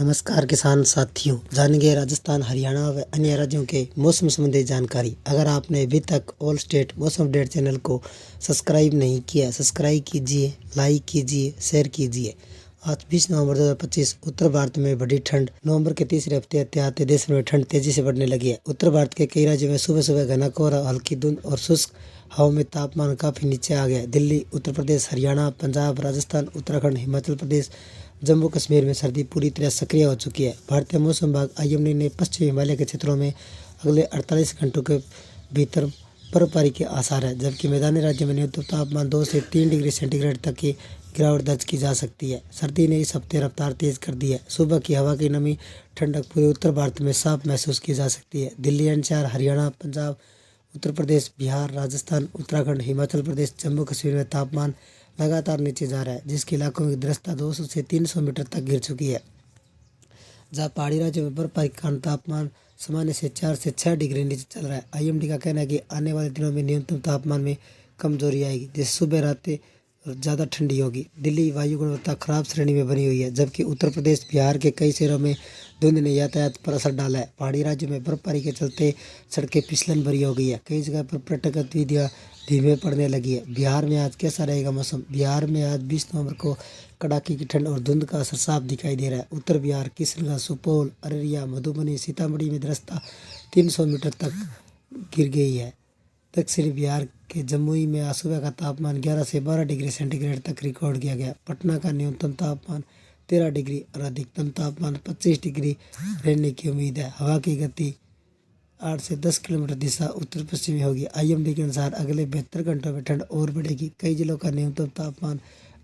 नमस्कार किसान साथियों, जानेंगे राजस्थान, हरियाणा व अन्य राज्यों के मौसम संबंधी जानकारी। अगर आपने अभी तक ऑल स्टेट मौसम अपडेट चैनल को सब्सक्राइब नहीं किया, सब्सक्राइब कीजिए, लाइक कीजिए, शेयर कीजिए। आज 20 नवंबर 2025। उत्तर भारत में बढ़ी ठंड। नवंबर के तीसरे हफ्ते आते देश में ठंड तेजी से बढ़ने लगी है। उत्तर भारत के कई राज्यों में सुबह सुबह घना कोहरा, हल्की धुंध और शुष्क हवा में तापमान काफी नीचे आ गया है। दिल्ली, उत्तर प्रदेश, हरियाणा, पंजाब, राजस्थान, उत्तराखंड, हिमाचल प्रदेश, जम्मू कश्मीर में सर्दी पूरी तरह सक्रिय हो चुकी है। भारतीय मौसम विभाग IMD ने पश्चिमी हिमालय के क्षेत्रों में अगले 48 घंटों के भीतर बर्फबारी के आसार है, जबकि मैदानी राज्यों में न्यूनतम तापमान 2 से 3 डिग्री सेंटीग्रेड तक की गिरावट दर्ज की जा सकती है। सर्दी ने इस हफ्ते रफ्तार तेज कर दी है। सुबह की हवा की नमी ठंडक पूरे उत्तर भारत में साफ महसूस की जा सकती है। दिल्ली NCR, हरियाणा, पंजाब, उत्तर प्रदेश, बिहार, राजस्थान, उत्तराखंड, हिमाचल प्रदेश, जम्मू कश्मीर में तापमान लगातार नीचे जा रहा है, जिसके इलाकों में दृढ़ता 200 से 300 मीटर तक गिर चुकी है। जहाँ पहाड़ी राज्यों में बर्फबारी के कारण तापमान सामान्य से 4 से 6 डिग्री नीचे चल रहा है। IMD का कहना है कि आने वाले दिनों में न्यूनतम तापमान में कमजोरी आएगी, जिससे सुबह रातें ज़्यादा ठंडी होगी। दिल्ली वायु गुणवत्ता खराब श्रेणी में बनी हुई है, जबकि उत्तर प्रदेश, बिहार के कई शहरों में धुंध ने यातायात पर असर डाला है। पहाड़ी राज्यों में बर्फबारी के चलते सड़कें फिसलन भरी हो गई है। कई जगह पर पर्यटक गतिविधियाँ धीमे पड़ने लगी है। बिहार में आज कैसा रहेगा मौसम? बिहार में आज 20 नवंबर को कड़ाके की ठंड और धुंध का असर साफ दिखाई दे रहा है। उत्तर बिहार, किशनगंज, सुपौल, अररिया, मधुबनी, सीतामढ़ी में दृढ़ता 300 मीटर तक गिर गई है। दक्षिणी बिहार के जमुई में आज सुबह का तापमान 11 से 12 डिग्री सेंटीग्रेड तक रिकॉर्ड किया गया। पटना का न्यूनतम तापमान 13 डिग्री और अधिकतम तापमान 25 डिग्री रहने की उम्मीद है। हवा की गति 8 से 10 किलोमीटर दिशा उत्तर पश्चिमी होगी। IMD के अनुसार अगले 72 घंटों में ठंड और बढ़ेगी। कई जिलों का न्यूनतम तापमान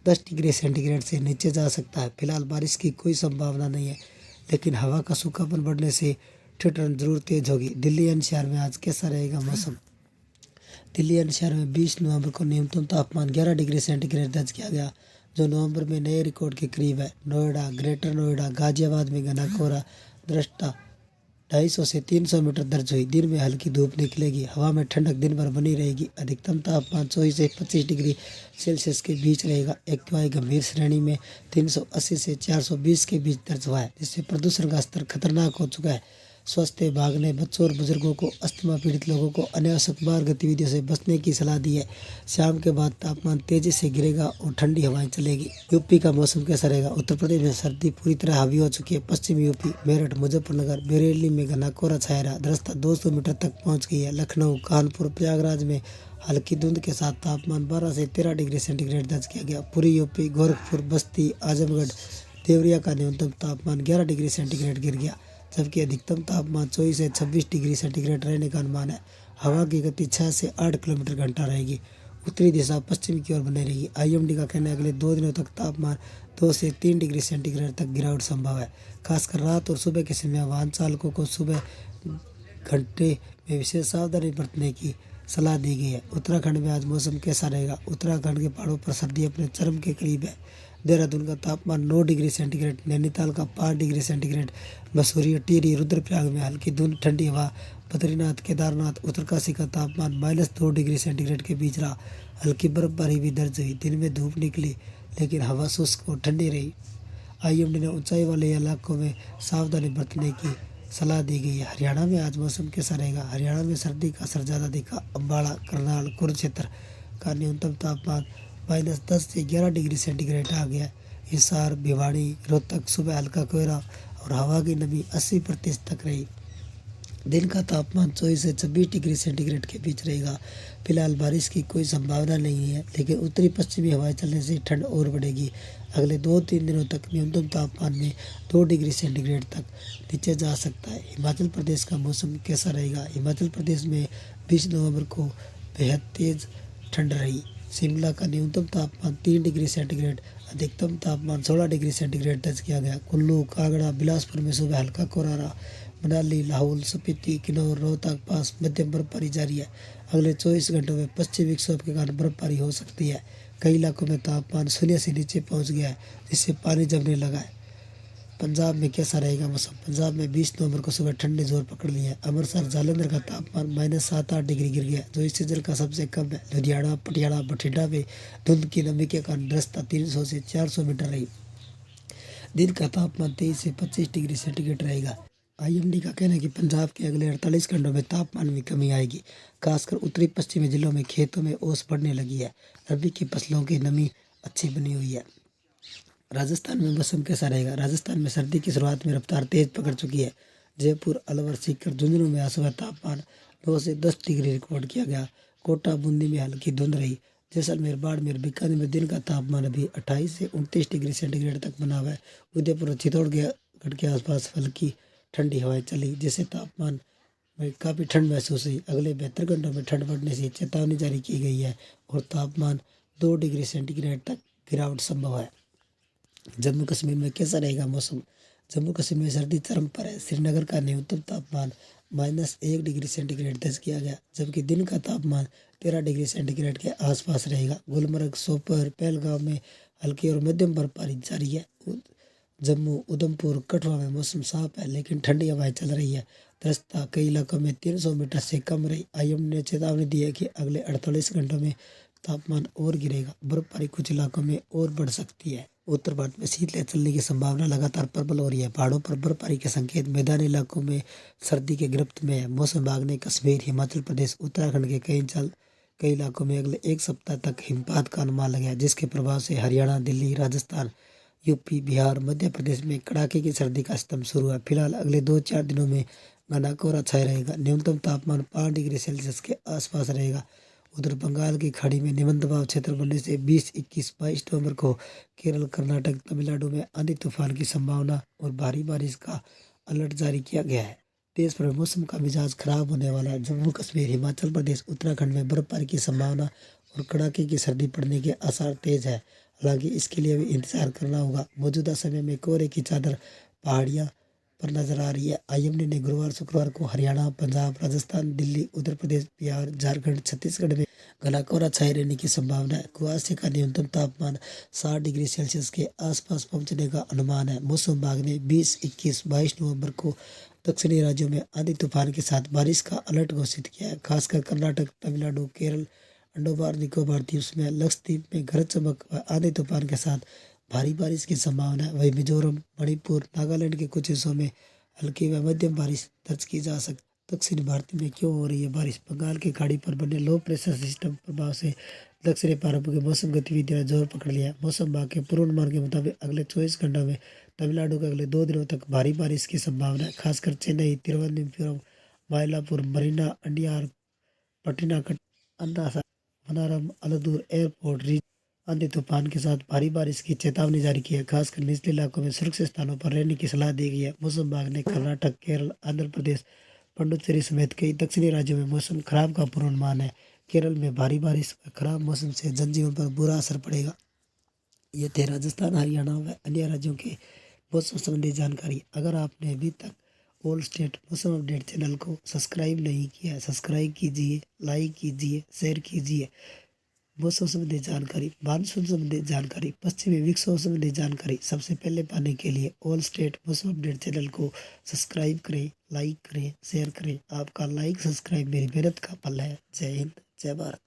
10 डिग्री सेंटीग्रेड से नीचे जा सकता है। फिलहाल बारिश की कोई संभावना नहीं है, लेकिन हवा का सूखापन बढ़ने से ठंड जरूर तेज होगी। दिल्ली NCR में आज कैसा रहेगा मौसम? दिल्ली NCR में 20 नवंबर को न्यूनतम तापमान 11 डिग्री सेंटीग्रेड दर्ज किया गया, जो नवंबर में नए रिकॉर्ड के करीब है। नोएडा, ग्रेटर नोएडा, गाजियाबाद में घना कोहरा, दृढ़ता 250 से 300 मीटर दर्ज हुई। दिन में हल्की धूप निकलेगी। हवा में ठंडक दिन भर बनी रहेगी। अधिकतम तापमान 24 से 25 डिग्री सेल्सियस के बीच रहेगा। AQI गंभीर श्रेणी में 380 से 420 के बीच दर्ज हुआ है, जिससे प्रदूषण का स्तर खतरनाक हो चुका है। स्वास्थ्य विभाग ने बच्चों और बुजुर्गों को, अस्थमा पीड़ित लोगों को अनावश्यक बाहर गतिविधियों से बचने की सलाह दी है। शाम के बाद तापमान तेजी से गिरेगा और ठंडी हवाएं चलेगी। यूपी का मौसम कैसा रहेगा? उत्तर प्रदेश में सर्दी पूरी तरह हावी हो चुकी है। पश्चिमी यूपी, मेरठ, मुजफ्फरनगर, बरेली में घना कोहरा छाया रहा। दृढ़ता 200 मीटर तक पहुंच गई है। लखनऊ, कानपुर, प्रयागराज में हल्की धुंध के साथ तापमान 12 से 13 डिग्री सेंटीग्रेड दर्ज किया गया। पूरी यूपी, गोरखपुर, बस्ती, आजमगढ़, देवरिया का न्यूनतम तापमान 11 डिग्री सेंटीग्रेड गिर गया, जबकि अधिकतम तापमान 24 से 26 डिग्री सेंटीग्रेड रहने का अनुमान है। हवा की गति 6 से 8 किलोमीटर घंटा रहेगी। उत्तरी दिशा पश्चिम की ओर बनी रहेगी। IMD का कहना है अगले 2 दिनों तक तापमान 2 से 3 डिग्री सेंटीग्रेड तक गिरावट संभव है। खासकर रात और सुबह के समय वाहन चालकों को सुबह घंटे में विशेष सावधानी बरतने की सलाह दी गई है। उत्तराखंड में आज मौसम कैसा रहेगा? उत्तराखंड के पहाड़ों पर सर्दी अपने चरम के करीब है। देहरादून का तापमान 9 डिग्री सेंटीग्रेड, नैनीताल का 5 डिग्री सेंटीग्रेड, मसूरी, टिहरी, रुद्रप्रयाग में हल्की धुंध, ठंडी हवा, बद्रीनाथ, केदारनाथ, उत्तरकाशी का तापमान -2 डिग्री सेंटीग्रेड के बीच रहा। हल्की बर्फबारी भी दर्ज हुई। दिन में धूप निकली, लेकिन हवा शुष्क और ठंडी रही। IMD ने ऊंचाई वाले इलाकों में सावधानी बरतने की सलाह दी गई है। हरियाणा में आज मौसम कैसा रहेगा? हरियाणा में सर्दी का असर ज़्यादा दिखा। अम्बाड़ा, करनाल, कुरुक्षेत्र का न्यूनतम तापमान -10 से 11 डिग्री सेंटीग्रेड आ गया। हिसार, भिवाड़ी, रोहतक सुबह हल्का कोहरा और हवा की नमी 80% तक रही। दिन का तापमान 24 से 26 डिग्री सेंटीग्रेड के बीच रहेगा। फिलहाल बारिश की कोई संभावना नहीं है, लेकिन उत्तरी पश्चिमी हवाएं चलने से ठंड और बढ़ेगी। अगले 2-3 दिनों तक न्यूनतम तापमान में 2 डिग्री सेंटीग्रेड तक नीचे जा सकता है। हिमाचल प्रदेश का मौसम कैसा रहेगा? हिमाचल प्रदेश में 20 नवंबर को बेहद तेज ठंड रही। शिमला का न्यूनतम तापमान 3 डिग्री सेंटीग्रेड, अधिकतम तापमान 16 डिग्री सेंटीग्रेड दर्ज किया गया। कुल्लू, कांगड़ा, बिलासपुर में सुबह हल्का कोहरा रहा। मनाली, लाहौल, स्पीति, किन्नौर, रोहतक पास मध्यम बर्फबारी जारी है। अगले 24 घंटों में पश्चिमी विक्षोभ के कारण बर्फबारी हो सकती है। कई इलाकों में तापमान 0 से नीचे पहुंच गया है, जिससे पानी जमने लगा है। पंजाब में कैसा रहेगा मौसम? पंजाब में 20 नवंबर को सुबह ठंड ने जोर पकड़ लिया है। अमृतसर, जालंधर का तापमान -7-8 डिग्री गिर गया, जो इस सीजन का सबसे कम है। लुधियाना, पटियाला, बठिंडा में धुंध की नमी के कारण दृढ़ता 300 से 400 मीटर रही। दिन का तापमान 23 से 25 डिग्री सेंटीग्रेड रहेगा। आईएमडी का कहना है कि पंजाब के अगले 48 घंटों में तापमान में कमी आएगी। खासकर उत्तरी पश्चिमी जिलों में खेतों में ओस बढ़ने लगी है। रबी की फसलों की नमी अच्छी बनी हुई है। राजस्थान में मौसम कैसा रहेगा? राजस्थान में सर्दी की शुरुआत में रफ्तार तेज पकड़ चुकी है। जयपुर, अलवर, सीकर, झुंझुनू में आज सुबह तापमान 9 से 10 डिग्री रिकॉर्ड किया गया। कोटा, बूंदी में हल्की धुंध रही। जैसलमेर, बाड़मेर, बीकानेर में दिन का तापमान अभी 28 से 29 डिग्री सेंटीग्रेड तक बना हुआ है। उदयपुर और चित्तौड़गढ़ के आसपास हल्की ठंडी हवाएं चली, जिससे तापमान में काफ़ी ठंड महसूस हुई। अगले 72 घंटों में ठंड बढ़ने से चेतावनी जारी की गई है और तापमान 2 डिग्री सेंटीग्रेड तक गिरावट संभव है। जम्मू कश्मीर में कैसा रहेगा मौसम? जम्मू कश्मीर में सर्दी चरम पर है। श्रीनगर का न्यूनतम तापमान -1 डिग्री सेंटीग्रेड दर्ज किया गया, जबकि दिन का तापमान 13 डिग्री सेंटीग्रेड के आसपास रहेगा। गुलमर्ग, सोपोर, पहलगाम में हल्की और मध्यम बर्फबारी जारी है। जम्मू, उधमपुर, कठुआ में मौसम साफ है, लेकिन ठंडी हवाएं चल रही है। दृश्यता कई इलाकों में 300 मीटर से कम रही। आईएमडी ने चेतावनी दी है कि अगले 48 घंटों में तापमान और गिरेगा। बर्फबारी कुछ इलाकों में और बढ़ सकती है। उत्तर भारत में शीतलहर चलने की संभावना लगातार प्रबल हो रही है। पहाड़ों पर बर्फबारी के संकेत, मैदानी इलाकों में सर्दी के गिरफ्त में है। मौसम विभाग ने कश्मीर, हिमाचल प्रदेश, उत्तराखंड के कई इलाकों में अगले एक सप्ताह तक हिमपात का अनुमान लगाया, जिसके प्रभाव से हरियाणा, दिल्ली, राजस्थान, यूपी, बिहार, मध्य प्रदेश में कड़ाके की सर्दी का सिस्टम शुरू है। फिलहाल अगले 2-4 दिनों में घना कोहरा छाया रहेगा। न्यूनतम तापमान 5 डिग्री सेल्सियस के आसपास रहेगा। उधर बंगाल की खाड़ी में निम्न दबाव क्षेत्र बनने से 20, 21, 22 नवंबर को केरल, कर्नाटक, तमिलनाडु में आंधी तूफान की संभावना और भारी बारिश का अलर्ट जारी किया गया है। देश भर में मौसम का मिजाज खराब होने वाला है। जम्मू कश्मीर, हिमाचल प्रदेश, उत्तराखंड में बर्फबारी की संभावना और कड़ाके की सर्दी पड़ने के आसार तेज है। हालांकि इसके लिए भी इंतजार करना होगा। मौजूदा समय में कोहरे की चादर पहाड़ियाँ पर नजर आ रही है। आईएमडी ने गुरुवार, शुक्रवार को हरियाणा, पंजाब, राजस्थान, दिल्ली, उत्तर प्रदेश, बिहार, झारखंड, छत्तीसगढ़ में घना कोहरा छाए रहने की संभावना है। कुहासे का न्यूनतम तापमान 60 डिग्री सेल्सियस के आसपास पहुंचने का अनुमान है। मौसम विभाग ने 20, 21, 22 नवंबर को दक्षिणी राज्यों में आंधी तूफान के साथ बारिश का अलर्ट घोषित किया है। खासकर कर्नाटक, तमिलनाडु, केरल, अंडोमान निकोबार द्वीप में, लक्षद्वीप में गरज चमक व आंधी तूफान के साथ भारी बारिश की संभावना है। वहीं मिजोरम, मणिपुर, नागालैंड के कुछ हिस्सों में हल्की व मध्यम बारिश दर्ज की जा सकती है। दक्षिणी भारत में क्यों हो रही है बारिश? बंगाल की खाड़ी पर बने लो प्रेशर सिस्टम प्रभाव से दक्षिणी भारत की मौसम गतिविधियों ने जोर पकड़ लिया है। मौसम विभाग के पूर्वानुमान के मुताबिक अगले 24 घंटों में तमिलनाडु के अगले 2 दिनों तक भारी बारिश की संभावना है। खासकर चेन्नई, तिरुवनंतपुरम, मायलापुर, मरीना, अंडियार, पट्टिनाकट, अन्ना, मनारम, अलदूर एयरपोर्ट रीच आंधी तूफान के साथ भारी बारिश की चेतावनी जारी की है। खासकर निचले इलाकों में सुरक्षित स्थानों पर रहने की सलाह दी गई है। मौसम विभाग ने कर्नाटक, केरल, आंध्र प्रदेश, पुडुचेरी समेत कई दक्षिणी राज्यों में मौसम खराब का पूर्वानुमान है। केरल में भारी बारिश व खराब मौसम से जनजीवन पर बुरा असर पड़ेगा। ये थे राजस्थान, हरियाणा व अन्य राज्यों के मौसम संबंधी जानकारी। अगर आपने अभी तक ऑल स्टेट मौसम अपडेट चैनल को सब्सक्राइब नहीं किया है, सब्सक्राइब कीजिए, लाइक कीजिए, शेयर कीजिए। मौसम संबंधी जानकारी, मानसून संबंधी जानकारी, पश्चिमी विक्षोभ संबंधी जानकारी सबसे पहले पाने के लिए ऑल स्टेट मौसम अपडेट चैनल को सब्सक्राइब करें, लाइक करें, शेयर करें। आपका लाइक, सब्सक्राइब मेरी मेहनत का फल है। जय हिंद, जय भारत।